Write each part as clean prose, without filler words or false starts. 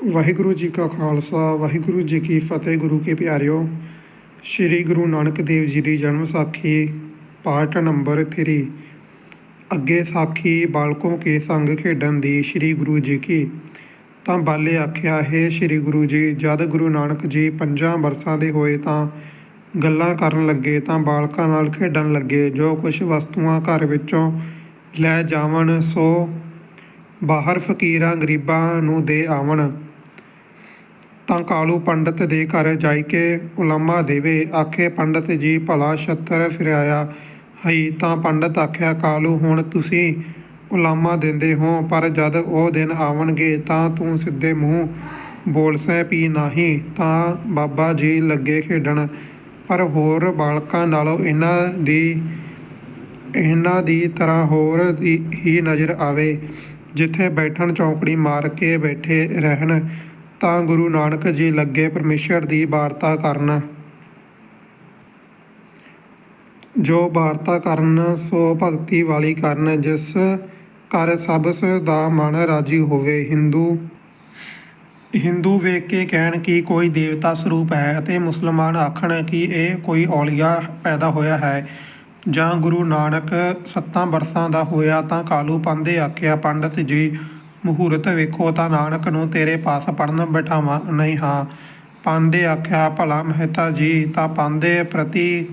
ਵਾਹਿਗੁਰੂ ਜੀ ਕਾ ਖਾਲਸਾ ਵਾਹਿਗੁਰੂ ਜੀ ਕੀ ਫਤਿਹ। ਗੁਰੂ ਕੇ ਪਿਆਰਿਓ, ਸ਼੍ਰੀ ਗੁਰੂ ਨਾਨਕ ਦੇਵ ਜੀ ਦੀ ਜਨਮ ਸਾਖੀ ਪਾਰਟ ਨੰਬਰ 3। ਅੱਗੇ ਸਾਖੀ ਬਾਲਕੋਂ ਕੇ ਸੰਗ ਖੇਡਣ ਦੀ। ਸ਼੍ਰੀ ਗੁਰੂ ਜੀ ਕੀ। ਤਾਂ ਬਾਲੇ ਆਖਿਆ, ਹੈ ਸ਼੍ਰੀ ਗੁਰੂ ਜੀ, ਜਦ ਗੁਰੂ ਨਾਨਕ ਜੀ 5 ਵਰਸਾਂ ਦੇ ਹੋਏ ਤਾਂ ਗੱਲਾਂ ਕਰਨ ਲੱਗੇ ਤਾਂ ਬਾਲਕਾਂ ਨਾਲ ਖੇਡਣ ਲੱਗੇ। ਜੋ ਕੁਛ ਵਸਤੂਆਂ ਘਰ ਵਿੱਚੋਂ ਲੈ ਜਾਵਣ ਸੋ ਬਾਹਰ ਫਕੀਰਾਂ ਗਰੀਬਾਂ ਨੂੰ ਦੇ ਆਵਣ। ਤਾਂ ਕਾਲੂ ਪੰਡਤ ਦੇ ਘਰ ਜਾਇ ਕੇ ਉਲਾਮਾ ਦੇਵੇ। ਆਖੇ ਪੰਡਤ ਜੀ, ਭਲਾ ਛੱਤਰ ਫਿਰਾਇਆ ਹਈ। ਤਾਂ ਪੰਡਤ ਆਖਿਆ, ਕਾਲੂ ਹੁਣ ਤੁਸੀਂ ਉਲਾਮਾ ਦਿੰਦੇ ਹੋ, ਪਰ ਜਦ ਉਹ ਦਿਨ ਆਵਣਗੇ ਤਾਂ ਤੂੰ ਸਿੱਧੇ ਮੂੰਹ ਬੋਲਸੈਂ ਵੀ ਨਾਹੀਂ। ਤਾਂ ਬਾਬਾ ਜੀ ਲੱਗੇ ਖੇਡਣ, ਪਰ ਹੋਰ ਬਾਲਕਾਂ ਨਾਲੋਂ ਇਹਨਾਂ ਦੀ ਤਰ੍ਹਾਂ ਹੋਰ ਹੀ ਨਜ਼ਰ ਆਵੇ। ਜਿੱਥੇ ਬੈਠਣ ਚੌਂਕੜੀ ਮਾਰ ਕੇ ਬੈਠੇ ਰਹਿਣ। ਤਾਂ ਗੁਰੂ ਨਾਨਕ ਜੀ ਲੱਗੇ ਪਰਮੇਸ਼ਰ ਦੀ ਵਾਰਤਾ ਕਰਨ। ਜੋ ਵਾਰਤਾ ਕਰਨ ਸੋ ਭਗਤੀ ਵਾਲੀ ਕਰਨ, ਜਿਸ ਕਰ ਸਭ ਦਾ ਮਨ ਰਾਜੀ ਹੋਵੇ। ਹਿੰਦੂ ਵੇਖ ਕੇ ਕਹਿਣ ਕਿ ਕੋਈ ਦੇਵਤਾ ਸਰੂਪ ਹੈ, ਅਤੇ ਮੁਸਲਮਾਨ ਆਖਣ ਕਿ ਇਹ ਕੋਈ ਔਲੀਆ ਪੈਦਾ ਹੋਇਆ ਹੈ। ਜਾਂ ਗੁਰੂ ਨਾਨਕ 7 ਵਰਸਾਂ ਦਾ ਹੋਇਆ ਤਾਂ ਕਾਲੂ ਪਾਂਧੇ ਆਖਿਆ, ਪੰਡਤ ਜੀ ਮਹੂਰਤ ਵੇਖੋ ਤਾਂ ਨਾਨਕ ਨੂੰ ਤੇਰੇ ਪਾਸ ਪੜ੍ਹਨ ਬਿਠਾਵਾਂ ਨਹੀਂ ਹਾਂ। ਪਾਂਧੇ ਆਖਿਆ, ਭਲਾ ਮਹਿਤਾ ਜੀ। ਤਾਂ ਪਾਂਧੇ ਪ੍ਰਤੀ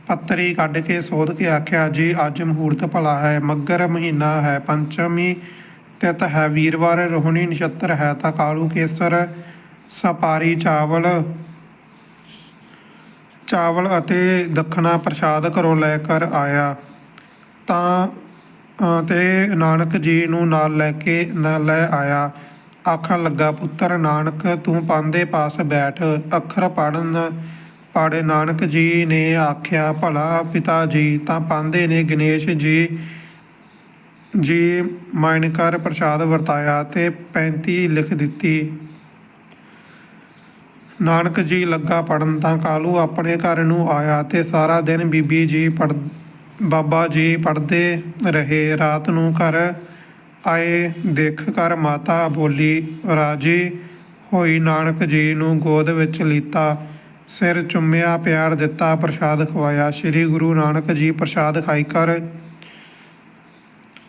ਪੱਤਰੀ ਕੱਢ ਕੇ ਸੋਧ ਕੇ ਆਖਿਆ, ਜੀ ਅੱਜ ਮਹੂਰਤ ਭਲਾ ਹੈ, ਮੱਘਰ ਮਹੀਨਾ ਹੈ, ਪੰਚਮੀ ਤਿਥ ਹੈ, ਵੀਰਵਾਰ ਰੋਹਿਣੀ ਨਛੱਤਰ ਹੈ। ਤਾਂ ਕਾਲੂ ਕੇਸਰ ਸਪਾਰੀ ਚਾਵਲ ਅਤੇ ਦੱਖਣਾ ਪ੍ਰਸ਼ਾਦ ਘਰੋਂ ਲੈ ਕਰ ਆਇਆ। ਤੇ ਨਾਨਕ ਜੀ ਨੂੰ ਨਾਲ ਲੈ ਆਇਆ। ਆਖਣ ਲੱਗਾ, ਪੁੱਤਰ ਨਾਨਕ ਤੂੰ ਪਾਂਧੇ ਪਾਸ ਬੈਠ, ਅੱਖਰ ਪੜ੍ਹ। ਨਾਨਕ ਜੀ ਨੇ ਆਖਿਆ, ਭਲਾ ਪਿਤਾ ਜੀ। ਤਾਂ ਪਾਂਧੇ ਨੇ ਗਣੇਸ਼ ਜੀ ਮਾਇਨਕਰ ਪ੍ਰਸ਼ਾਦ ਵਰਤਾਇਆ ਤੇ 35 ਲਿਖ ਦਿੱਤੀ। ਨਾਨਕ ਜੀ ਲੱਗਾ ਪੜ੍ਹਨ ਤਾਂ ਕਾਲੂ ਆਪਣੇ ਘਰ ਨੂੰ ਆਇਆ ਤੇ ਸਾਰਾ ਦਿਨ ਬਾਬਾ ਜੀ ਪੜ੍ਹਦੇ ਰਹੇ। ਰਾਤ ਨੂੰ ਘਰ ਆਏ ਦੇਖ ਕਰ ਮਾਤਾ ਬੋਲੀ, ਰਾਜੀ ਹੋਈ ਨਾਨਕ ਜੀ ਨੂੰ ਗੋਦ ਵਿੱਚ ਲੀਤਾ, ਸਿਰ ਚੁੰਮਿਆ, ਪਿਆਰ ਦਿੱਤਾ, ਪ੍ਰਸ਼ਾਦ ਖਵਾਇਆ। ਸ਼੍ਰੀ ਗੁਰੂ ਨਾਨਕ ਜੀ ਪ੍ਰਸ਼ਾਦ ਖਾਈ ਕਰ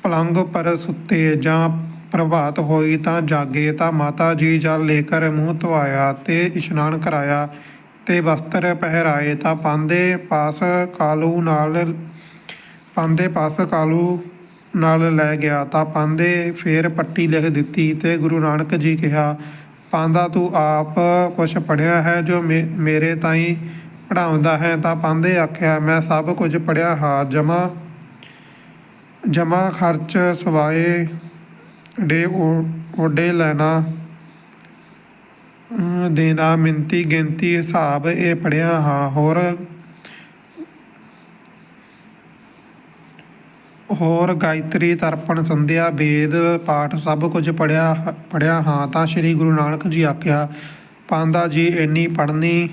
ਪਲੰਗ ਪਰ ਸੁੱਤੇ। ਜਾਂ ਪ੍ਰਭਾਤ ਹੋਈ ਤਾਂ ਜਾਗੇ। ਤਾਂ ਮਾਤਾ ਜੀ ਜਲ ਲੈ ਕਰ ਮੂੰਹ ਧਵਾਇਆ ਤੇ ਇਸ਼ਨਾਨ ਕਰਾਇਆ ਤੇ ਵਸਤਰ ਪਹਿਰਾਏ। ਤਾਂ ਪਾਂਧੇ ਪਾਸ ਕਾਲੂ ਨਾਲ ਲੈ ਗਿਆ। ਤਾਂ ਪਾਂਧੇ ਫੇਰ ਪੱਟੀ ਲਿਖ ਦਿੱਤੀ ਤੇ ਗੁਰੂ ਨਾਨਕ ਜੀ ਕਿਹਾ, ਪਾਂਧਾ ਤੂੰ ਆਪ ਕੁਛ ਪੜ੍ਹਿਆ ਹੈ ਜੋ ਮੇਰੇ ਤਾਈਂ ਪੜ੍ਹਾਉਂਦਾ ਹੈ। ਤਾਂ ਪਾਂਧੇ ਆਖਿਆ, ਮੈਂ ਸਭ ਕੁਝ ਪੜ੍ਹਿਆ ਹਾਂ, ਜਮਾ ਖਰਚ ਸਵਾਏ ਡੇ ਓਡੇ ਲੈਣਾ ਦੇਣਾ, ਮਿਣਤੀ ਗਿਣਤੀ ਹਿਸਾਬ ਇਹ ਪੜ੍ਹਿਆ ਹਾਂ। ਹੋਰ ਗਾਇਤਰੀ ਤਰਪਣ ਸੰਧਿਆ ਵੇਦ ਪਾਠ ਸਭ ਕੁਝ ਪੜ੍ਹਿਆ ਹਾਂ। ਤਾਂ ਸ਼੍ਰੀ ਗੁਰੂ ਨਾਨਕ ਜੀ ਆਖਿਆ, ਪਾਂਧਾ ਜੀ ਇੰਨੀ ਪੜ੍ਹਨੀ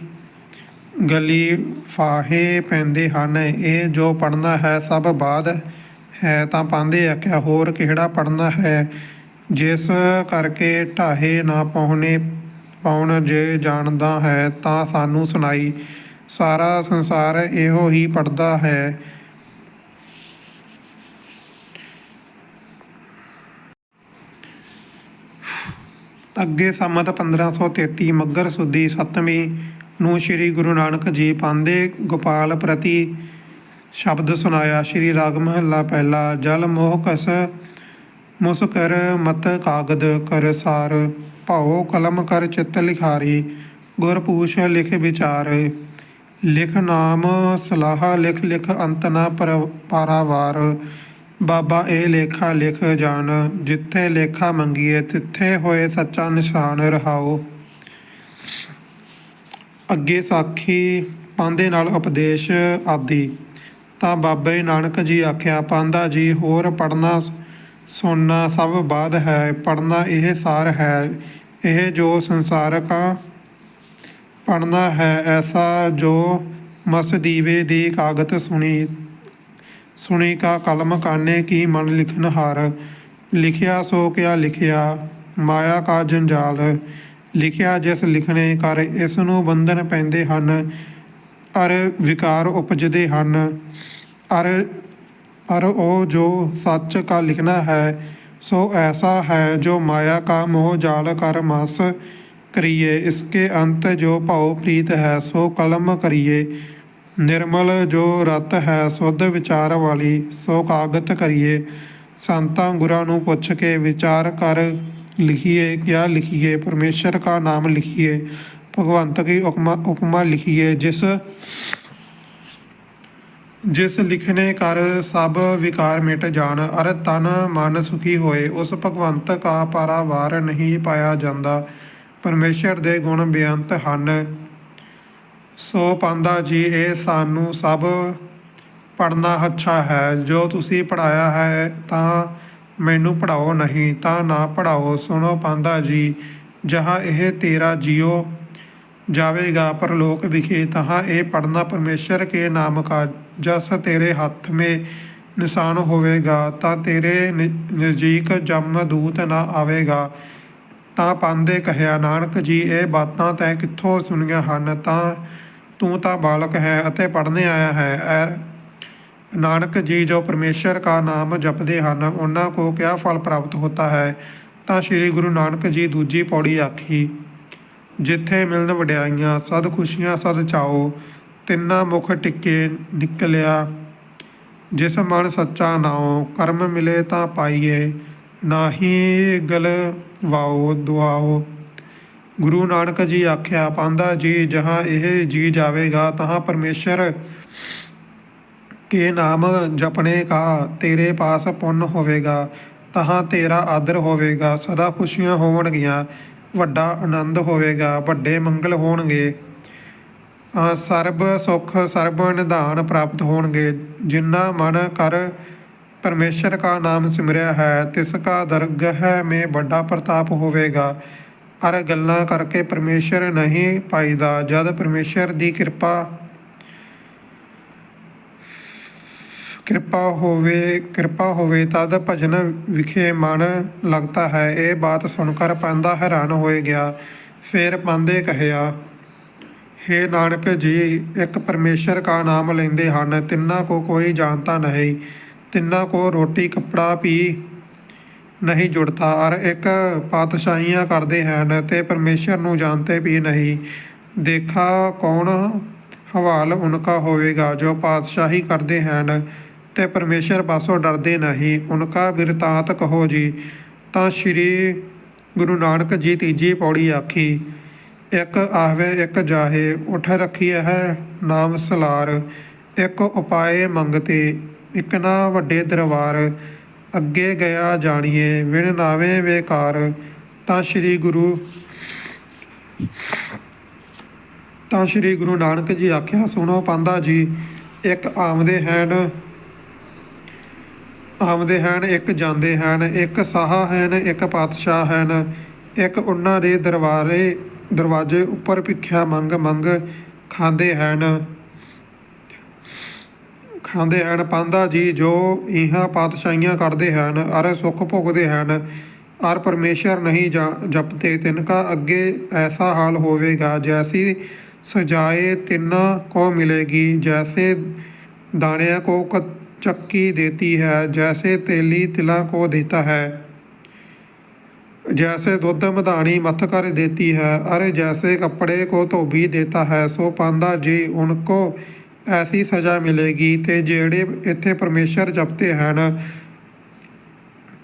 ਗਲੀ ਫਾਹੇ ਪੈਂਦੇ ਹਨ, ਇਹ ਜੋ ਪੜ੍ਹਨਾ ਹੈ ਸਭ ਬਾਅਦ ਹੈ। ਤਾਂ ਪਾਂਧੇ ਆਖਿਆ, ਹੋਰ ਕਿਹੜਾ ਪੜ੍ਹਨਾ ਹੈ, ਜਿਸ ਕਰਕੇ ਢਾਹੇ ਨਾ ਪਾਉਣ। ਜੇ ਜਾਣਦਾ ਹੈ ਤਾਂ ਸਾਨੂੰ ਸੁਣਾਈ, ਸਾਰਾ ਸੰਸਾਰ ਇਹੋ ਹੀ ਪੜ੍ਹਦਾ ਹੈ। ਅੱਗੇ ਸੰਮਤ 1533 ਮੱਘਰ ਸੁਦੀ 7ਵੀਂ ਨੂੰ ਸ਼੍ਰੀ ਗੁਰੂ ਨਾਨਕ ਜੀ ਪਾਂਧੇ ਗੋਪਾਲ ਪ੍ਰਤੀ ਸ਼ਬਦ ਸੁਣਾਇਆ। ਸ਼੍ਰੀ ਰਾਗ ਮਹੱਲਾ ਪਹਿਲਾ। ਜਲ ਮੋਹ ਕਸ ਮੁਸ ਕਰ ਮਤ ਕਾਗਦ ਕਰ ਸਾਰ, ਭਾਉ ਕਲਮ ਕਰ ਚਿੱਤ ਲਿਖਾਰੀ, ਗੁਰ ਪੂਛ ਲਿਖ ਵਿਚਾਰ। ਲਿਖ ਨਾਮ ਸਲਾਹ ਲਿਖ ਅੰਤ ਨਾ ਪਾਰਾਵਾਰ, ਬਾਬਾ ਇਹ ਲੇਖਾ ਲਿਖ ਜਾਣ, ਜਿੱਥੇ ਲੇਖਾ ਮੰਗੀਏ ਤਿੱਥੇ ਹੋਏ ਸੱਚਾ ਨਿਸ਼ਾਨ ਰਹਾਓ। ਅੱਗੇ ਸਾਖੀ ਪਾਂਧੇ ਨਾਲ ਉਪਦੇਸ਼ ਆਦਿ। ਤਾਂ ਬਾਬੇ ਨਾਨਕ ਜੀ ਆਖਿਆ, ਪਾਂਧਾ ਜੀ ਹੋਰ ਪੜ੍ਹਨਾ ਸੁਣਨਾ ਸਭ ਬਾਅਦ ਹੈ, ਪੜ੍ਹਨਾ ਇਹ ਸਾਰ ਹੈ। ਇਹ ਜੋ ਸੰਸਾਰਕਾ ਪੜ੍ਹਨਾ ਹੈ, ਐਸਾ ਜੋ ਮਸ ਦੀਵੇ ਦੀ ਕਾਗਤ ਸੁਣੀ ਕਾ ਕਲਮ ਕਾਨੇ ਕੀ ਮਨ ਲਿਖਨ ਹਾਰ। ਲਿਖਿਆ ਸੋ ਕਿਆ ਲਿਖਿਆ, ਮਾਇਆ ਕਾ ਜੰਜਾਲ। ਲਿਖਿਆ ਜਿਸ ਲਿਖਣੇ ਕਰ ਇਸ ਨੂੰ ਬੰਧਨ ਪੈਂਦੇ ਹਨ, ਅਰ ਵਿਕਾਰ ਉਪਜਦੇ ਹਨ। ਅਰ ਉਹ ਜੋ ਸੱਚ ਕਾ ਲਿਖਣਾ ਹੈ ਸੋ ਐਸਾ ਹੈ ਜੋ ਮਾਇਆ का मोह जाल कर मास करिए। इसके अंत जो भाव प्रीत है सो कलम करिए। निर्मल जो रत है शुद्ध विचार वाली सो कागत करिए। संतां गुरां नूं पुछ के विचार कर लिखिए। क्या लिखिए? परमेश्वर का नाम लिखिए, भगवंत की उपमा लिखिए। जिस लिखने कर सब विकार मिट जान, अर तन मन सुखी होए। उस भगवंत का पारावार नहीं पाया जाता। परमेश्वर ਦੇ ਗੁਣ ਬੇਅੰਤ ਹਨ। ਸੋ ਪਾਂਦਾ ਜੀ ਇਹ ਸਾਨੂੰ ਸਭ ਪੜ੍ਹਨਾ ਅੱਛਾ ਹੈ। ਜੋ ਤੁਸੀਂ ਪੜ੍ਹਾਇਆ ਹੈ ਤਾਂ ਮੈਨੂੰ ਪੜ੍ਹਾਓ, ਨਹੀਂ ਤਾਂ ਨਾ ਪੜ੍ਹਾਓ। ਸੁਣੋ ਪਾਂਦਾ ਜੀ, ਜਹਾਂ ਇਹ ਤੇਰਾ ਜੀਓ जावेगा परलोक विखे, तहाँ ये पढ़ना परमेश्वर के नाम का जस तेरे हथ में निशान होवेगा, ता तेरे नज़दीक जमदूत ना आवेगा। ਤਾਂ ਪਾਂਦੇ ਕਹਿਆ, ਨਾਨਕ ਜੀ ਇਹ ਬਾਤਾਂ ਤੈਂ ਕਿੱਥੋਂ ਸੁਣੀਆਂ ਹਨ? ਤੂੰ ਤਾਂ ਬਾਲਕ ਹੈ ਅਤੇ ਪੜ੍ਹਨੇ ਆਇਆ ਹੈ। ਨਾਨਕ ਜੀ ਜੋ ਪਰਮੇਸ਼ਰ ਕਾ ਨਾਮ ਜਪਦੇ ਹਨ ਉਹਨਾਂ ਕੋ ਕਿਆ ਫਲ ਪ੍ਰਾਪਤ ਹੋਤਾ ਹੈ? ਤਾਂ ਸ਼੍ਰੀ ਗੁਰੂ ਨਾਨਕ ਜੀ ਦੂਜੀ ਪੌੜੀ ਆਖੀ। ਜਿੱਥੇ ਮਿਲਣ ਵਡਿਆਈਆਂ ਸਦ ਖੁਸ਼ੀਆਂ ਸਦ ਚਾਓ, ਤਿੰਨਾ ਮੁਖ ਟਿੱਕੇ ਨਿਕਲਿਆ ਜਿਸ ਮਨ ਸੱਚਾ ਨਾਉ। ਕਰਮ ਮਿਲੇ ਤਾਂ ਪਾਈਏ, ਨਾਹੀ ਗਲਵਾਓ ਦੁਆਓ। ਗੁਰੂ ਨਾਨਕ ਜੀ ਆਖਿਆ, ਪਾਂਦਾ ਜੀ ਜਹਾਂ ਇਹ ਜੀ ਜਾਵੇਗਾ ਤਹਾਂ ਪਰਮੇਸ਼ਰ ਕੇ ਨਾਮ ਜਪਣੇ ਕਾ ਤੇਰੇ ਪਾਸ ਪੁੰਨ ਹੋਵੇਗਾ, ਤਹਾਂ ਤੇਰਾ ਆਦਰ ਹੋਵੇਗਾ, ਸਦਾ ਖੁਸ਼ੀਆਂ ਹੋਣਗੀਆਂ, ਵੱਡਾ ਆਨੰਦ ਹੋਵੇਗਾ, ਵੱਡੇ ਮੰਗਲ ਹੋਣਗੇ, ਸਰਬ ਸੁੱਖ ਸਰਬ ਨਿਧਾਨ ਪ੍ਰਾਪਤ ਹੋਣਗੇ। ਜਿੰਨਾ ਮਨ ਕਰ ਪਰਮੇਸ਼ਰ ਕਾ ਨਾਮ ਸਿਮਰਿਆ ਹੈ ਤਿਸ ਕਾ ਦਰਗਹ ਮੇਂ ਵੱਡਾ ਪ੍ਰਤਾਪ ਹੋਵੇਗਾ। ਅਰ ਗੱਲਾਂ ਕਰਕੇ ਪਰਮੇਸ਼ਰ ਨਹੀਂ ਪਾਈਦਾ। ਜਦ ਪਰਮੇਸ਼ਰ ਦੀ ਕਿਰਪਾ ਹੋਵੇ ਤਦ ਭਜਨ ਵਿਖੇ ਮਨ ਲੱਗਦਾ ਹੈ। ਇਹ ਬਾਤ ਸੁਣकर ਪਾਂਦਾ ਹੈਰਾਨ ਹੋਏ ਗਿਆ। ਫਿਰ ਪਾਂਦੇ ਕਹਿਆ, ਹੇ ਨਾਨਕ ਜੀ, ਇੱਕ ਪਰਮੇਸ਼ਰ ਕਾ ਨਾਮ ਲੈਂਦੇ ਹਨ, ਤਿੰਨਾਂ ਕੋ ਕੋਈ ਜਾਣਤਾ ਨਹੀਂ। ਤਿੰਨਾਂ ਕੋ ਰੋਟੀ ਕੱਪੜਾ ਵੀ ਨਹੀਂ ਜੁੜਤਾ। ਅਰ ਇੱਕ ਪਾਤਸ਼ਾਹੀਆਂ ਕਰਦੇ ਹਨ ਤੇ ਪਰਮੇਸ਼ਰ ਨੂੰ ਜਾਣਤੇ ਵੀ ਨਹੀਂ। ਦੇਖਾ ਕੌਣ ਹਵਾਲ ਉਨਕਾ ਹੋਵੇਗਾ ਜੋ ਪਾਤਸ਼ਾਹੀ ਕਰਦੇ ਹਨ ਤੇ ਪਰਮੇਸ਼ਰ ਪਾਸੋਂ ਡਰਦੇ ਨਹੀਂ। ਉਨਕਾ ਬਿਰਤਾਂਤ ਕਹੋ ਜੀ। ਤਾਂ ਸ਼੍ਰੀ ਗੁਰੂ ਨਾਨਕ ਜੀ ਤੀਜੀ ਪੌੜੀ ਆਖੀ। ਇੱਕ ਆਹਵੇ ਇੱਕ ਜਾਹੇ, ਉੱਠ ਰੱਖੀ ਹੈ ਨਾਮ ਸਲਾਰ। ਇੱਕ ਉਪਾਏ ਮੰਗਤੇ, ਇੱਕ ਨਾ ਵੱਡੇ ਦਰਬਾਰ। ਅੱਗੇ ਗਿਆ ਜਾਣੀਏ, ਵਿਣ ਨਾਵੇਂ ਵੇਕਾਰ। ਤਾਂ ਸ਼੍ਰੀ ਗੁਰੂ ਨਾਨਕ ਜੀ ਆਖਿਆ, ਸੁਣੋ ਪਾਂਦਾ ਜੀ, ਇੱਕ ਆਉਂਦੇ ਹਨ, ਇੱਕ ਜਾਂਦੇ ਹਨ, ਇੱਕ ਸਾਹ ਹਨ, ਇੱਕ ਪਾਤਸ਼ਾਹ ਹਨ। ਇੱਕ ਉਹਨਾਂ ਦੇ ਦਰਵਾਜ਼ੇ ਉੱਪਰ ਭਿੱਖਿਆ ਮੰਗ ਖਾਂਦੇ ਹਨ। ਪਾਂਦਾ ਜੀ, ਜੋ ਇਹਾਂ ਪਾਤਸ਼ਾਹੀਆਂ ਕਰਦੇ ਹਨ ਅਰ ਸੁੱਖ ਭੋਗਦੇ ਹਨ ਅਰ ਪਰਮੇਸ਼ਰ ਨਹੀਂ ਜਪਤੇ, ਤਿਨਕਾ ਅੱਗੇ ਐਸਾ ਹਾਲ ਹੋਵੇਗਾ ਜੈਸੀ ਸਜਾਏ ਤਿੰਨਾਂ को मिलेगी। जैसे दानिया को चक्की देती है, जैसे तेली तिला को देता है, जैसे दुध मधानी मथ कर देती है, और जैसे कपड़े को धोबी देता है। सो पांदा जी, उनको ऐसी सज़ा मिलेगी। ते ਜਿਹੜੇ ਇੱਥੇ ਪਰਮੇਸ਼ਰ ਜਪਦੇ ਹਨ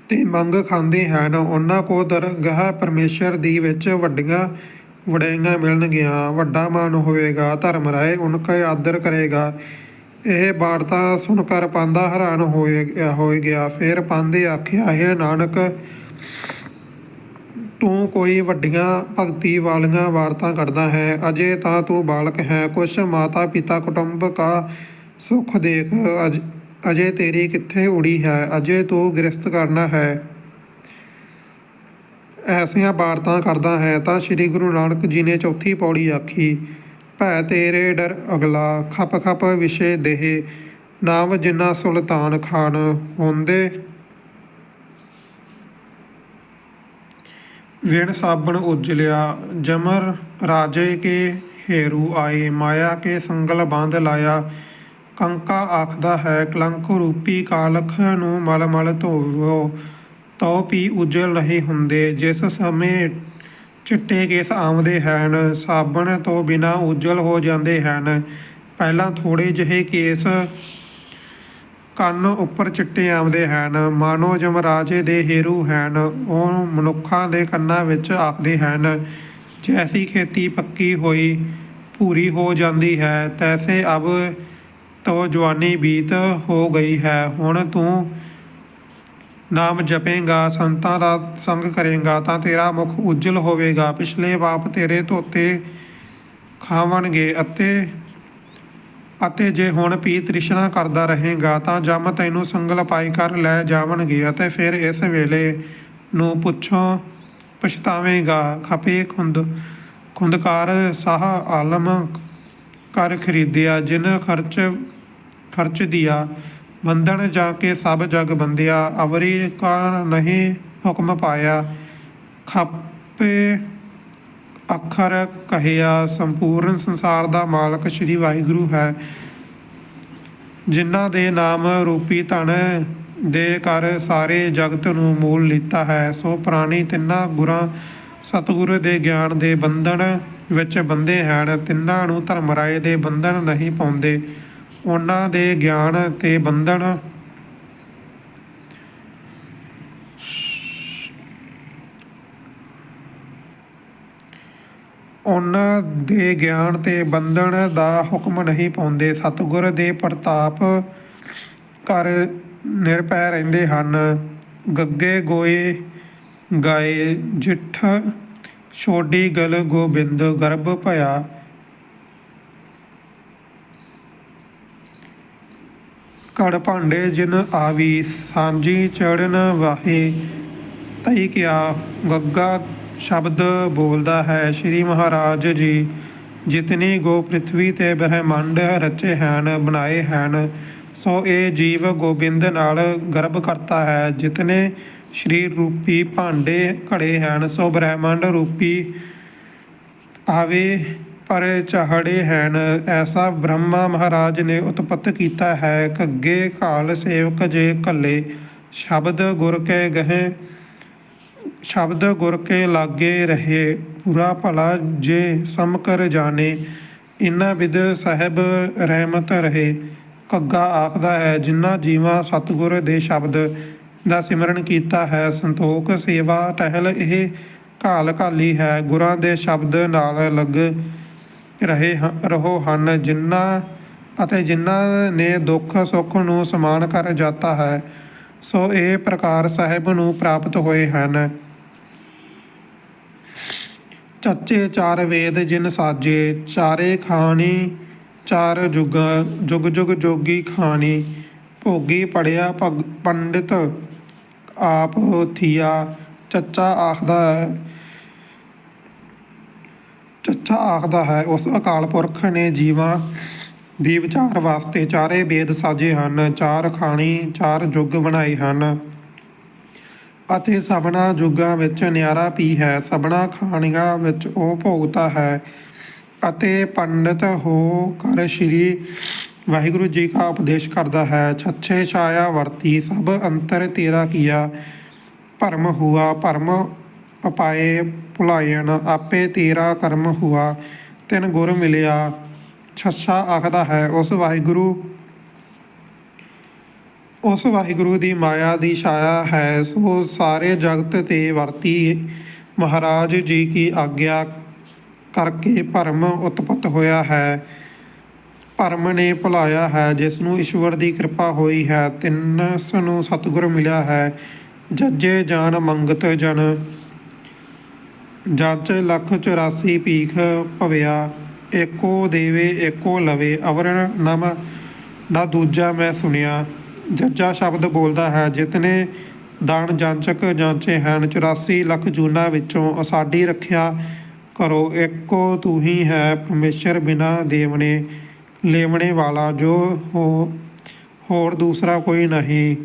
ਤੇ ਮੰਗ ਖਾਂਦੇ ਹਨ ਉਹਨਾਂ ਕੋ ਦਰਗਾਹ ਪਰਮੇਸ਼ਰ ਦੀ ਵਿੱਚ ਵੱਡੀਆਂ ਵਡਿਆਈਆਂ ਮਿਲਣਗੀਆਂ, ਵੱਡਾ ਮਾਣ ਹੋਵੇਗਾ, ਧਰਮ ਰਾਏ ਉਨਕਾ ਆਦਰ ਕਰੇਗਾ। ਇਹ ਬਾਤਾਂ ਸੁਣकर ਪਾਂਦਾ ਹੈਰਾਨ ਹੋਏ ਗਿਆ। ਫਿਰ ਪਾਂਦੇ ਆਖਿਆ, ਹੈ ਨਾਨਕ, ਤੂੰ ਕੋਈ ਵੱਡੀਆਂ ਭਗਤੀ ਵਾਲੀਆਂ ਵਾਰਤਾਂ ਕਰਦਾ ਹੈ। ਅਜੇ ਤਾਂ ਤੂੰ ਬਾਲਕ ਹੈ। ਕੁਛ ਮਾਤਾ ਪਿਤਾ ਕੁਟੁੰਬ ਕਾ ਸੁੱਖ ਦੇਖ। ਅਜੇ ਤੇਰੀ ਕਿੱਥੇ ਉੜੀ ਹੈ? ਅਜੇ ਤੂੰ ਗ੍ਰਸਤ ਕਰਨਾ ਹੈ। ਐਸੀਆਂ ਵਾਰਤਾਂ ਕਰਦਾ ਹੈ। ਤਾਂ ਸ਼੍ਰੀ ਗੁਰੂ ਨਾਨਕ ਜੀ ਨੇ ਚੌਥੀ ਪੌੜੀ ਆਖੀ। ਭੈ ਤੇਰੇ ਡਰ ਅਗਲਾ, ਖਪ ਵਿਸ਼ੇ ਦੇਹ। ਨਾਮ ਜਿੰਨਾ ਸੁਲਤਾਨ ਖਾਨ ਹੁੰਦੇ। विण साबण उजलिया जमर राजे के हेरू आए माया के संगल बांध लाया। कंका आखदा है कलंक रूपी कालख ਨੂੰ ਮਲ ਮਲ ਧੋਵੋ ਤੋ ਵੀ ਉਜਲ ਨਹੀਂ ਹੁੰਦੇ। ਜਿਸ ਸਮੇਂ ਚਿੱਟੇ ਕੇਸ ਆਉਂਦੇ ਹਨ ਸਾਬਣ ਤੋਂ ਬਿਨਾਂ ਉਜਲ ਹੋ ਜਾਂਦੇ ਹਨ। ਪਹਿਲਾਂ ਥੋੜ੍ਹੇ ਜਿਹੇ ਕੇਸ ਕੰਨ ਉੱਪਰ ਚਿੱਟੇ ਆਉਂਦੇ ਹਨ ਮਾਨੋ ਜਮਰਾਜੇ ਦੇ ਹੇਰੂ ਹਨ। ਉਹ ਮਨੁੱਖਾਂ ਦੇ ਕੰਨਾਂ ਵਿੱਚ ਆਖਦੇ ਹਨ ਜੈਸੀ ਖੇਤੀ ਪੱਕੀ ਹੋਈ ਭੂਰੀ ਹੋ ਜਾਂਦੀ ਹੈ ਤੈਸੇ ਅਬ ਤੋਂ ਜਵਾਨੀ ਬੀਤ ਹੋ ਗਈ ਹੈ। ਹੁਣ ਤੂੰ ਨਾਮ ਜਪੇਂਗਾ ਸੰਤਾਂ ਦਾ ਸੰਗ ਕਰੇਂਗਾ ਤਾਂ ਤੇਰਾ ਮੁਖ ਉਜਲ ਹੋਵੇਗਾ। ਪਿਛਲੇ ਪਾਪ ਤੇਰੇ ਧੋਤੇ ਖਾਵਣਗੇ ਅਤੇ ਜੇ ਹੁਣ ਵੀ ਤ੍ਰਿਸ਼ਨਾ ਕਰਦਾ ਰਹੇਗਾ ਤਾਂ ਜਮ ਤੈਨੂੰ ਸੰਗਲ ਪਾਈ ਕਰ ਲੈ ਜਾਵਣਗੇ ਅਤੇ ਫਿਰ ਇਸ ਵੇਲੇ ਨੂੰ ਪੁੱਛੋਂ ਪਛਤਾਵੇਂਗਾ। ਖਪੇ ਖੁੰਦਕਾਰ ਸਾਹ ਆਲਮ ਕਰ ਖਰੀਦਿਆ ਜਿਨ ਖਰਚ ਦਿਆ ਬੰਧਨ ਜਾ ਕੇ ਸਭ ਜਗ ਬੰਦਿਆ। ਅਵਰੀ ਕਾ ਨਹੀਂ ਹੁਕਮ ਪਾਇਆ ਖਪੇ ਅੱਖਰ ਕਹਿਆ। ਸੰਪੂਰਨ ਸੰਸਾਰ ਦਾ ਮਾਲਕ ਸ਼੍ਰੀ ਵਾਹਿਗੁਰੂ ਹੈ ਜਿਨ੍ਹਾਂ ਦੇ ਨਾਮ ਰੂਪੀ ਧਨ ਦੇ ਕਰ ਸਾਰੇ ਜਗਤ ਨੂੰ ਮੂਲ ਲੀਤਾ ਹੈ। ਸੋ ਪ੍ਰਾਣੀ ਤਿੰਨਾਂ ਗੁਰਾਂ ਸਤਿਗੁਰੂ ਦੇ ਗਿਆਨ ਦੇ ਬੰਧਨ ਵਿੱਚ ਬੰਦੇ ਹਨ। ਤਿੰਨਾਂ ਨੂੰ ਧਰਮਰਾਏ ਦੇ ਬੰਧਨ ਨਹੀਂ ਪਾਉਂਦੇ। ਉਹਨਾਂ ਦੇ ਗਿਆਨ ਤੇ ਬੰਧਨ ਉਹਨਾਂ ਦੇ ਗਿਆਨ ਤੇ ਬੰਧਨ ਦਾ ਹੁਕਮ ਨਹੀਂ ਪਾਉਂਦੇ। ਸਤਿਗੁਰ ਦੇ ਪ੍ਰਤਾਪ ਕਰ ਨਿਰਭੈ ਰਹਿੰਦੇ ਹਨ। ਗੱਗੇ ਗੋਏ ਗਾਏ ਜਿੱਠ ਛੋਡੀ ਗਲ ਗੋਬਿੰਦ ਗਰਭ ਭਇਆ। ਘੜ ਭਾਂਡੇ ਜਿਨ ਆਵੀ ਸਾਂਝੀ ਚੜਨ ਵਾਹੇ ਤਈ ਕਿਆ। ਗੱਗਾ ਸ਼ਬਦ ਬੋਲਦਾ ਹੈ ਸ਼੍ਰੀ ਮਹਾਰਾਜ ਜੀ ਜਿਤਨੀ ਗੋ ਪ੍ਰਿਥਵੀ ਤੇ ਬ੍ਰਹਿਮੰਡ ਰਚੇ ਹਨ ਬਣਾਏ ਹਨ ਸੋ ਇਹ ਜੀਵ ਗੋਬਿੰਦ ਨਾਲ ਗਰਭ ਕਰਤਾ ਹੈ। ਜਿਤਨੇ ਸਰੀਰ ਰੂਪੀ ਭਾਂਡੇ ਘੜੇ ਹਨ ਸੋ ਬ੍ਰਹਿਮੰਡ ਰੂਪੀ ਆਵੇ ਪਰ ਚਾਹੜੇ ਹਨ। ਐਸਾ ਬ੍ਰਹਮਾ ਮਹਾਰਾਜ ਨੇ ਉਤਪਤ ਕੀਤਾ ਹੈ। ਘੱਗੇ ਘਾਲ ਸੇਵਕ ਜੇ ਘੱਲੇ ਸ਼ਬਦ ਗੁਰ ਕੇ ਲਾਗੇ ਰਹੇ। ਬੁਰਾ ਭਲਾ ਜੇ ਸਮਕਰ ਜਾਣੇ ਇਨ੍ਹਾਂ ਵਿਦ ਸਾਹਿਬ ਰਹਿਮਤ ਰਹੇ। ਘੱਗਾ ਆਖਦਾ ਹੈ ਜਿਨ੍ਹਾਂ ਜੀਵਾਂ ਸਤਿਗੁਰ ਦੇ ਸ਼ਬਦ ਦਾ ਸਿਮਰਨ ਕੀਤਾ ਹੈ ਸੰਤੋਖ ਸੇਵਾ ਟਹਿਲ ਇਹ ਘਾਲ ਘਾਲੀ ਹੈ। ਗੁਰਾਂ ਦੇ ਸ਼ਬਦ ਨਾਲ ਲੱਗ ਰਹੋ ਹਨ ਜਿਨ੍ਹਾਂ ਨੇ ਦੁੱਖ ਸੁੱਖ ਨੂੰ ਸਮਾਨ ਕਰ ਜਾਤਾ ਹੈ ਸੋ ਇਹ ਪ੍ਰਕਾਰ ਸਾਹਿਬ ਨੂੰ ਪ੍ਰਾਪਤ ਹੋਏ ਹਨ। ਚੱਚੇ ਚਾਰ ਵੇਦ ਜਿਨ ਸਾਜੇ ਚਾਰੇ ਖਾਣੀ ਚਾਰ ਜੁਗ ਜੁਗ ਜੋਗੀ ਖਾਣੀ। ਭੋਗੀ ਪੜਿਆ ਪੰਡਿਤ ਆਪ ਥੀਆ। ਚੱਚਾ ਆਖਦਾ ਹੈ ਉਸ ਅਕਾਲ ਪੁਰਖ ਨੇ ਜੀਵਾਂ ਦੀ ਵਿਚਾਰ ਵਾਸਤੇ ਚਾਰੇ ਵੇਦ ਸਾਜੇ ਹਨ ਚਾਰ ਖਾਣੀ ਚਾਰ ਯੁੱਗ ਬਣਾਏ ਹਨ ਅਤੇ ਸਭਨਾ ਯੁੱਗਾਂ ਵਿੱਚ ਨਿਆਰਾ ਵੀ ਹੈ। ਸਭਨਾ ਖਾਣੀਆਂ ਵਿੱਚ ਉਹ ਭੋਗਤਾ ਹੈ ਅਤੇ ਪੰਡਿਤ ਹੋ ਕਰ ਸ਼੍ਰੀ ਵਾਹਿਗੁਰੂ ਜੀ ਕਾ ਉਪਦੇਸ਼ ਕਰਦਾ ਹੈ। ਛੱਛੇ ਛਾਇਆ ਵਰਤੀ ਸਭ ਅੰਤਰ ਤੇਰਾ ਕੀਆ। ਭਰਮ ਹੁਆ ਭਰਮ ਉਪਾਏ ਭੁਲਾਇਣ ਆਪੇ ਤੇਰਾ ਕਰਮ ਹੁਆ। ਤਿਨ ਗੁਰ ਮਿਲਿਆ। ਛੱਛਾ ਆਖਦਾ ਹੈ ਉਸ ਵਾਹਿਗੁਰੂ ਦੀ ਮਾਇਆ ਦੀ ਛਾਇਆ ਹੈ ਸੋ ਸਾਰੇ ਜਗਤ ਤੇ ਵਰਤੀ ਮਹਾਰਾਜ ਜੀ ਕੀ ਆਗਿਆ ਕਰਕੇ ਭਰਮ ਉਤਪਤ ਹੋਇਆ ਹੈ। ਭਰਮ ਨੇ ਭੁਲਾਇਆ ਹੈ ਜਿਸ ਨੂੰ ਈਸ਼ਵਰ ਦੀ ਕਿਰਪਾ ਹੋਈ ਹੈ। ਤਿਨਸ ਨੂੰ ਸਤਿਗੁਰ ਮਿਲਿਆ ਹੈ। ਜੱਜੇ ਜਾਨ ਮੰਗਤ ਜਨ ਜੱਜ 184 ਭੀਖ ਭਵਿਆ। ਏਕੋ ਦੇਵੇ ਏਕੋ ਲਵੇ ਅਵਰ ਨਮ ਨਾ ਦੂਜਾ ਮੈਂ ਸੁਣਿਆ। ਜੱਜਾ ਸ਼ਬਦ ਬੋਲਦਾ ਹੈ ਜਿਤਨੇ ਦਾਨ ਜਾਂਚਕ ਜਾਂਚੇ ਹਨ 84 ਲੱਖ ਜੂਨਾਂ ਵਿੱਚੋਂ ਸਾਡੀ ਰੱਖਿਆ ਕਰੋ। ਏਕੋ ਤੂੰ ਹੀ ਹੈ ਪਰਮੇਸ਼ਰ ਬਿਨਾ ਦੇਵਣੇ ਲੇਵਣੇ ਵਾਲਾ ਜੋ ਹੋਰ ਦੂਸਰਾ ਕੋਈ ਨਹੀਂ।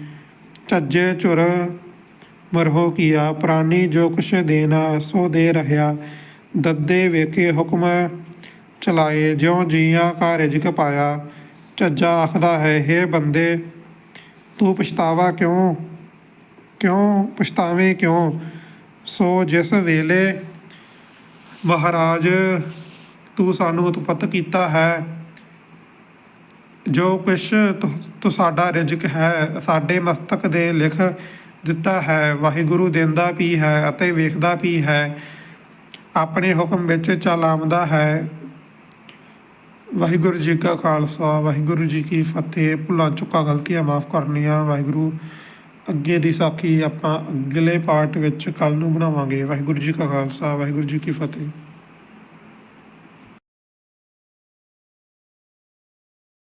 ਝੱਜੇ ਝੁਰ ਮਰਹੋ ਕੀਆ ਪ੍ਰਾਨੀ ਜੋ ਕੁਛ ਦੇਣਾ ਸੋ ਦੇ ਰਹਿਆ। ਦੱਦੇ ਵੇਖੇ ਹੁਕਮ ਚਲਾਏ ਜਿਉ ਜੀਆਂ ਕਾ ਰਿਜ਼ਕ ਪਾਇਆ। ਝੱਜਾ ਆਖਦਾ ਹੈ ਹੇ ਬੰਦੇ ਤੂੰ ਪਛਤਾਵਾ ਕਿਉਂ ਪਛਤਾਵੇਂ ਕਿਉਂ। ਸੋ ਜਿਸ ਵੇਲੇ ਮਹਾਰਾਜ ਤੂੰ ਸਾਨੂੰ ਉਤਪਤ ਕੀਤਾ ਹੈ, ਜੋ ਕੁਛ ਸਾਡਾ ਰਿਜ਼ਕ ਹੈ ਸਾਡੇ ਮਸਤਕ ਦੇ ਲਿਖ ਦਿੱਤਾ ਹੈ। ਵਾਹਿਗੁਰੂ ਦਿੰਦਾ ਵੀ ਹੈ ਅਤੇ ਵੇਖਦਾ ਵੀ ਹੈ, ਆਪਣੇ ਹੁਕਮ ਵਿੱਚ ਚੱਲ ਆਉਂਦਾ ਹੈ। ਵਾਹਿਗੁਰੂ ਜੀ ਕਾ ਖਾਲਸਾ ਵਾਹਿਗੁਰੂ ਜੀ ਕੀ ਫਤਿਹ। ਭੁੱਲਾਂ ਚੁੱਕਾਂ ਗਲਤੀਆਂ ਮਾਫ਼ ਕਰਨੀਆਂ। ਵਾਹਿਗੁਰੂ ਅੱਗੇ ਦੀ ਸਾਖੀ ਆਪਾਂ ਅਗਲੇ ਪਾਰਟ ਵਿੱਚ ਕੱਲ੍ਹ ਨੂੰ ਬਣਾਵਾਂਗੇ। ਵਾਹਿਗੁਰੂ ਜੀ ਕਾ ਖਾਲਸਾ ਵਾਹਿਗੁਰੂ ਜੀ ਕੀ ਫਤਿਹ।